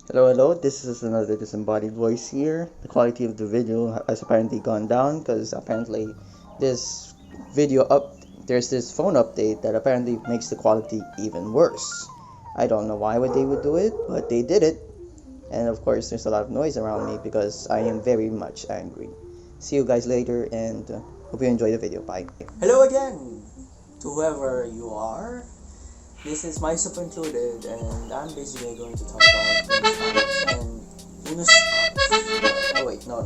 Hello, this is another disembodied voice here. The quality of the video has apparently gone down because apparently this video there's this phone update that apparently makes the quality even worse. I don't know why they would do it, but they did it. And of course, there's a lot of noise around me because I am very much angry. See you guys later and hope you enjoy the video. Bye. Hello again to whoever you are. This is my Included, and I'm basically going to talk about Punus Pannus and Unus. Oh wait, no.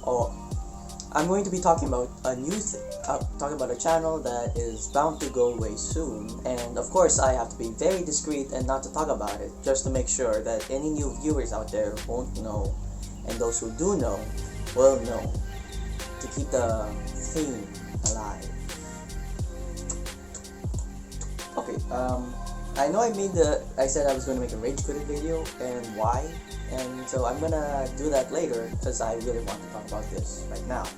Oh, I'm going to be talking about talking about a channel that is bound to go away soon, and of course I have to be very discreet and not to talk about it, just to make sure that any new viewers out there won't know, and those who do know will know, to keep the theme alive. Okay, I know I said I was going to make a rage quitting video, and why, and so I'm gonna do that later, because I really want to talk about this right now.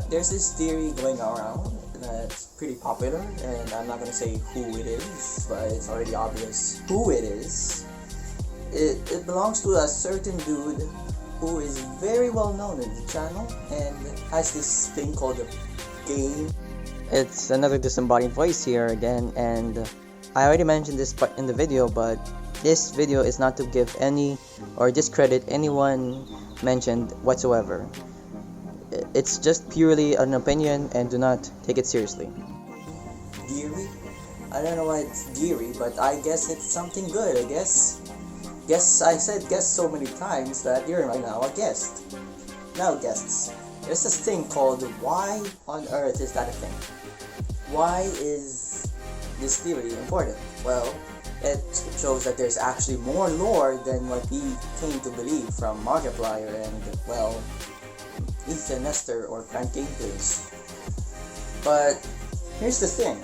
There's this theory going around that's pretty popular, and I'm not gonna say who it is, but it's already obvious who it is. It belongs to a certain dude who is very well known in the channel, and has this thing called a game. It's another disembodied voice here again, and I already mentioned this in the video, but this video is not to give any or discredit anyone mentioned whatsoever. It's just purely an opinion, and do not take it seriously. Deary? I don't know why it's deary, but I guess it's something good, I guess. I said guest so many times that you're right now a guest. Now guests, there's this thing called why on earth is that a thing? Why is this theory important? Well, it shows that there's actually more lore than what we came to believe from Markiplier and, well, Ethan Nestor or Frank Gameplays. But here's the thing.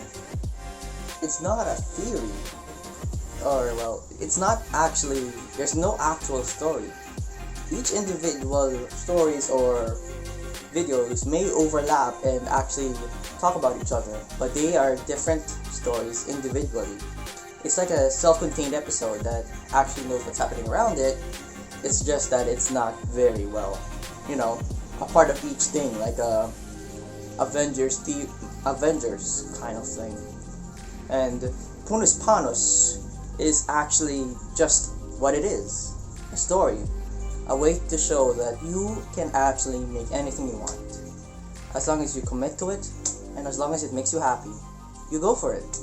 It's not a theory. Or, well, it's not actually, there's no actual story. Each individual stories or videos may overlap and actually talk about each other, but they are different stories individually. It's like a self-contained episode that actually knows what's happening around it. It's just that it's not very well, a part of each thing, like a Avengers kind of thing. And Punus Pannus is actually just what it is, a story, a way to show that you can actually make anything you want, as long as you commit to it, and as long as it makes you happy, you go for it.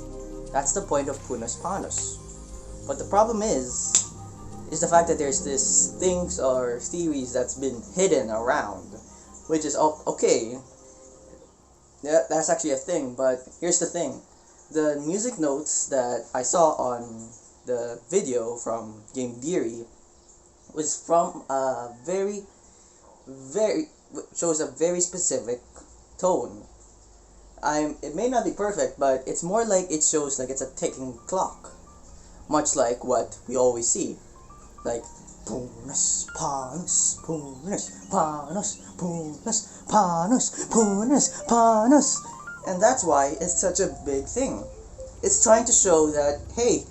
That's the point of Punus Pannus. But the problem is the fact that there's this things or theories that's been hidden around, which is okay. Yeah, that's actually a thing. But here's the thing: the music notes that I saw on the video from Game Theory was from a very shows a very specific tone. It may not be perfect, but it's more like it shows like it's a ticking clock, much like what we always see, like Punus Pannus, Punus Pannus, Punus Pannus, Punus Pannus, and that's why it's such a big thing. It's trying to show that, hey,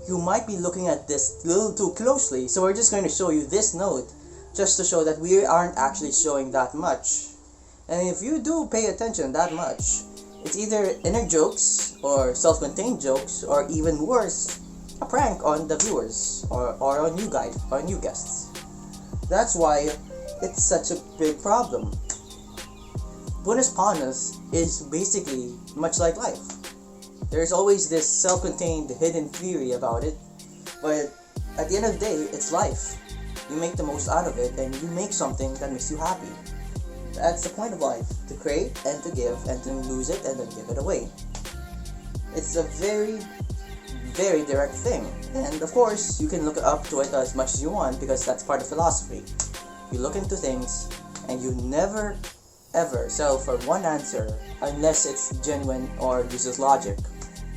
you might be looking at this a little too closely, so we're just going to show you this note, just to show that we aren't actually showing that much. And if you do pay attention that much, it's either inner jokes, or self-contained jokes, or even worse, a prank on the viewers, or on you guys, or new guests. That's why it's such a big problem. Punus Pannus is basically much like life. There's always this self-contained hidden theory about it, but at the end of the day, it's life. You make the most out of it, and you make something that makes you happy. That's the point of life, to create and to give and to lose it and then give it away. It's a very, very direct thing, and of course, you can look up to it as much as you want because that's part of philosophy. You look into things, and you never, ever settle for one answer unless it's genuine or uses logic.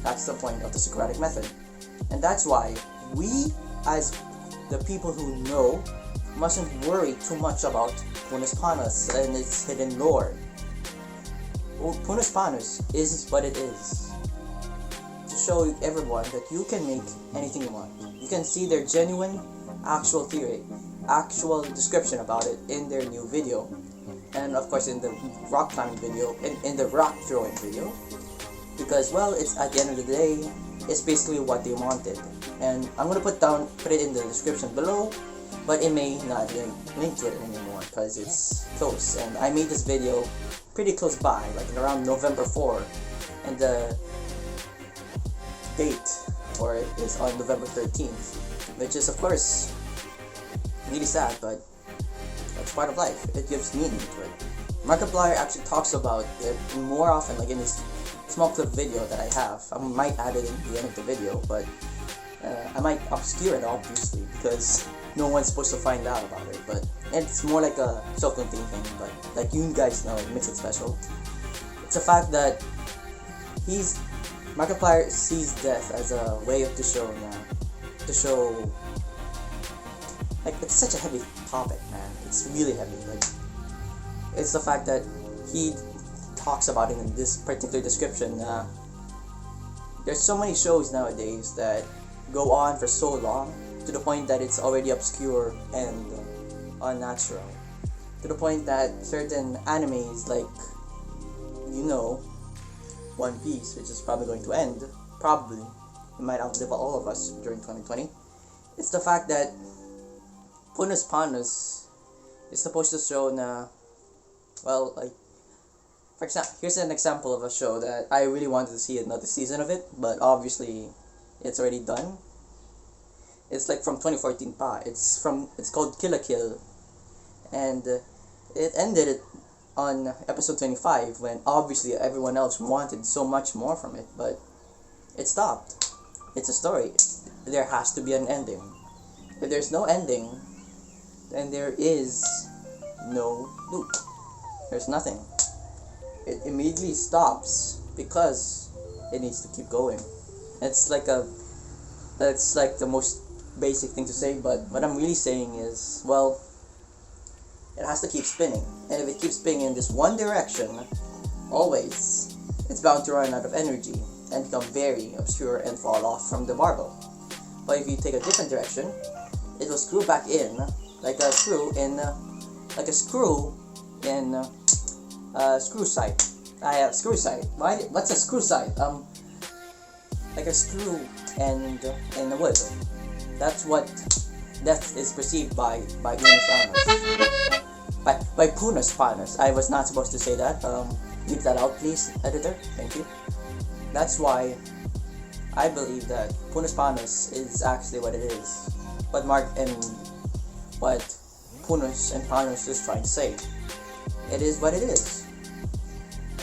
That's the point of the Socratic method. And that's why we, as the people who know, mustn't worry too much about Punus Pannus and its hidden lore. Punus Pannus is what it is. To show everyone that you can make anything you want. You can see their genuine, actual theory, actual description about it in their new video. And of course in the rock climbing video, in the rock throwing video. Because, well, it's at the end of the day, it's basically what they wanted. And I'm gonna put it in the description below, but it may not link to it anymore because it's close. And I made this video pretty close by, like around November 4, and the date for it is on November 13th, which is of course really sad, but that's part of life. It gives meaning to it. Markiplier actually talks about it more often, like in this small clip video that I have. I might add it in the end of the video, but I might obscure it obviously because no one's supposed to find out about it. But it's more like a self-contained thing. But like you guys know, it makes it special. It's a fact that Markiplier sees death as a way to show like it's such a heavy topic, man. It's really heavy. Like it's the fact that he talks about it in this particular description. There's so many shows nowadays that go on for so long to the point that it's already obscure and unnatural. To the point that certain animes like, One Piece, which is probably going to end, probably, it might outlive all of us during 2020. It's the fact that Punus Pannus is supposed to show for example, here's an example of a show that I really wanted to see another season of it, but obviously it's already done. It's like from 2014 pa. It's called Kill la Kill, and it ended on episode 25 when obviously everyone else wanted so much more from it, but it stopped. It's a story. There has to be an ending. If there's no ending, then there is no loop. There's nothing. It immediately stops because it needs to keep going. That's like the most basic thing to say, but what I'm really saying is, well, it has to keep spinning. And if it keeps spinning in this one direction, always, it's bound to run out of energy and become very obscure and fall off from the marble. But if you take a different direction, it will screw back in like a screw in screw sight. I have screw sight. What's a screw sight? Like a screw and in the wood. That's what death is perceived by Unus Annus. By Punus Pannus. I was not supposed to say that. Leave that out, please, editor. Thank you. That's why I believe that Punus Pannus is actually what it is. What Punus and Pannus is trying to say. It is what it is.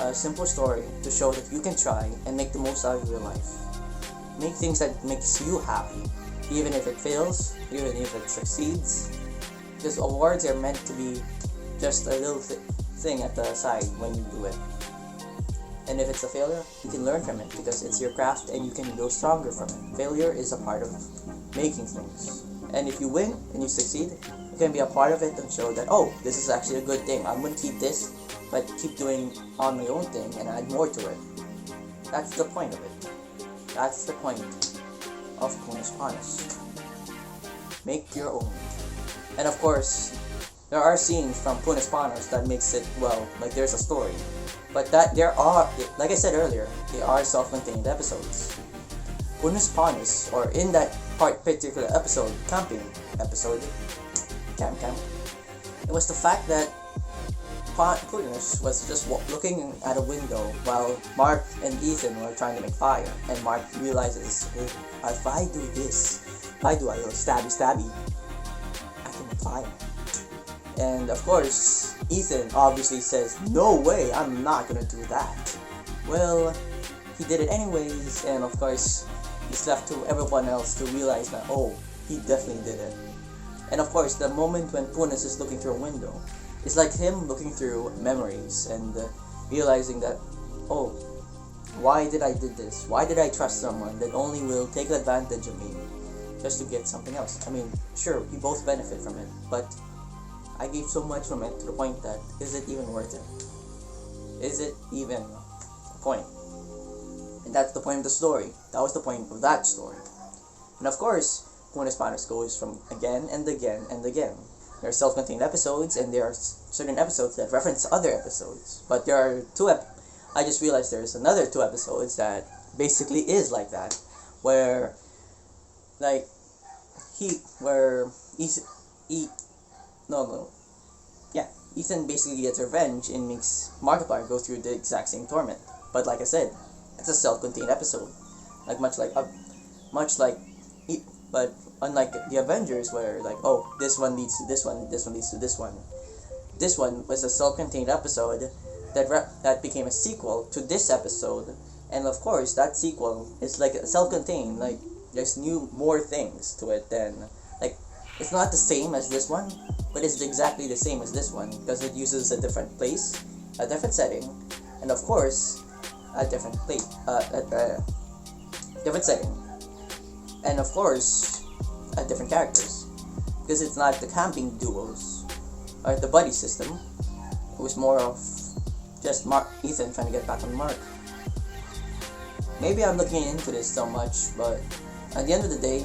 A simple story to show that you can try and make the most out of your life. Make things that makes you happy, even if it fails, even if it succeeds. Because awards are meant to be just a little thing at the side when you do it. And if it's a failure, you can learn from it because it's your craft and you can grow stronger from it. Failure is a part of making things. And if you win and you succeed, you can be a part of it and show that, oh, this is actually a good thing. I'm going to keep this, but keep doing on my own thing and add more to it. That's the point of it. That's the point of Punus Pannus. Make your own. And of course, there are scenes from Punus Pannus that makes it, well, like there's a story. But that there are, like I said earlier, they are self-contained episodes. Punus Pannus, or in that particular episode, camping episode, camp, it was the fact that Punus was just looking at a window while Mark and Ethan were trying to make fire, and Mark realizes, hey, if I do this, if I do a little stabby, I can make fire. And of course, Ethan obviously says, no way, I'm not gonna do that. Well, he did it anyways, and of course, it's left to everyone else to realize that, oh, he definitely did it. And of course, the moment when Punus is looking through a window, it's like him looking through memories and realizing that, oh, why did I do this? Why did I trust someone that only will take advantage of me just to get something else? I mean, sure, we both benefit from it, but I gave so much from it to the point that, is it even worth it? Is it even a point? And that's the point of the story. That was the point of that story. And of course, Punus Pannus goes from again and again and again. There are self-contained episodes, and there are certain episodes that reference other episodes. But there are I just realized there's another 2 episodes that basically is like that, where like Ethan basically gets revenge and makes Markiplier go through the exact same torment. But like I said, it's a self-contained episode, but unlike the Avengers, where like, oh, this one leads to this one, this one leads to this one. This one was a self-contained episode that became a sequel to this episode, and of course that sequel is like self-contained. Like there's more things to it than like it's not the same as this one, but it's exactly the same as this one because it uses a different place, a different setting, and of course a different different setting, and of course different characters, because it's not the camping duos or the buddy system. It was more of just Ethan trying to get back on Mark. Maybe I'm looking into this so much, but at the end of the day,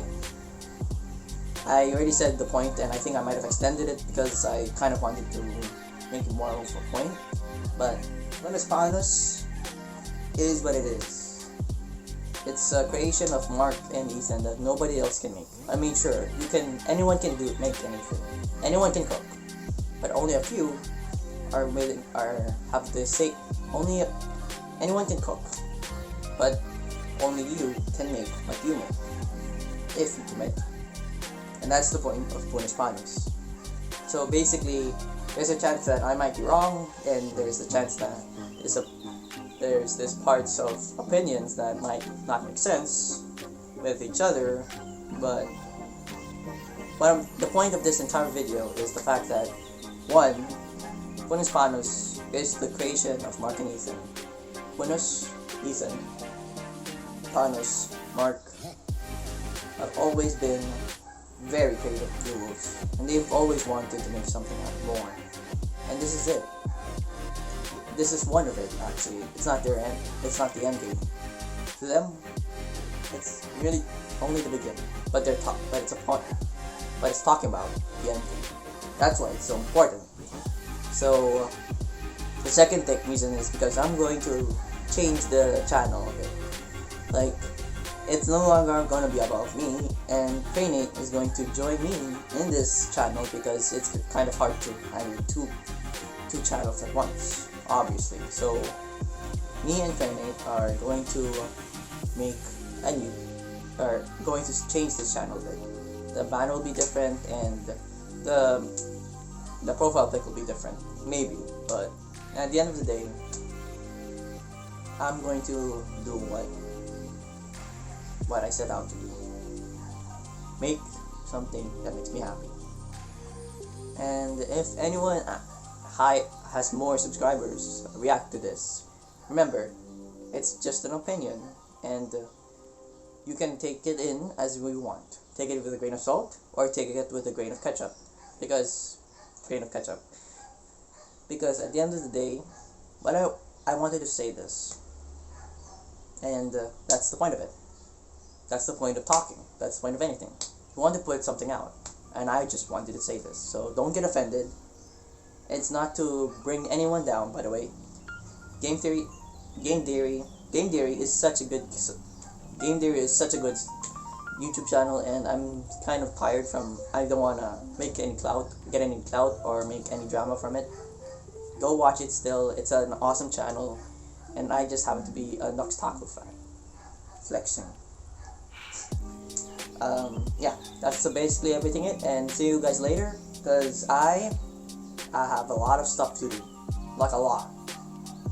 I already said the point, and I think I might have extended it because I kind of wanted to make it more of a point. But Punus Pannus is what it is. It's a creation of Mark and Ethan that nobody else can make. I mean, sure, anyone can make anything. Anyone can cook, but only a few anyone can cook, but only you can make what you make, if you commit. And that's the point of Punus Pannus. So basically, there's a chance that I might be wrong, and there's a chance that there's this parts of opinions that might not make sense with each other, but the point of this entire video is the fact that 1. Punus Pannus is the creation of Mark and Ethan. Punus, Ethan, Pannus, Mark have always been very creative duos, and they've always wanted to make something more. And this is it. This is one of it, actually. It's not their end. It's not the end game. To them, it's really only the beginning. But it's talking about the end game. That's why it's so important. So the second reason is because I'm going to change the channel a bit. Like, it's no longer going to be about me, and Trainate is going to join me in this channel because it's kind of hard to handle two channels at once, obviously. So me and Trainate are going to going to change this channel a bit. The banner will be different, and the profile pic will be different, maybe, but at the end of the day, I'm going to do what I set out to do. Make something that makes me happy. And if anyone has more subscribers react to this, remember, it's just an opinion, and you can take it in as you want. Take it with a grain of salt, or take it with a grain of ketchup. Because at the end of the day, I wanted to say this, and that's the point of it. That's the point of talking. That's the point of anything. You want to put something out, and I just wanted to say this. So don't get offended. It's not to bring anyone down, by the way. Game Theory is such a good YouTube channel, and I'm kind of tired from. I don't wanna get any clout, or make any drama from it. Go watch it still. It's an awesome channel, and I just happen to be a Nux Taco fan. Flexing. Yeah, that's basically everything and see you guys later, because I have a lot of stuff to do, like a lot.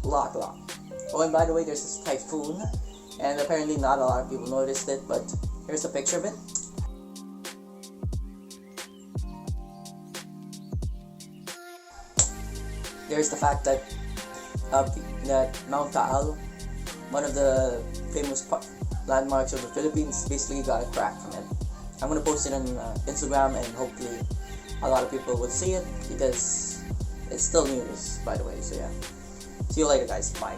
Oh, and by the way, there's this typhoon, and apparently not a lot of people noticed it, but here's a picture of it. There's the fact that Mount Taal, one of the famous landmarks of the Philippines, basically got a crack from it. I'm gonna post it on Instagram, and hopefully a lot of people will see it, because it's still news, by the way. So yeah, see you later, guys. Bye.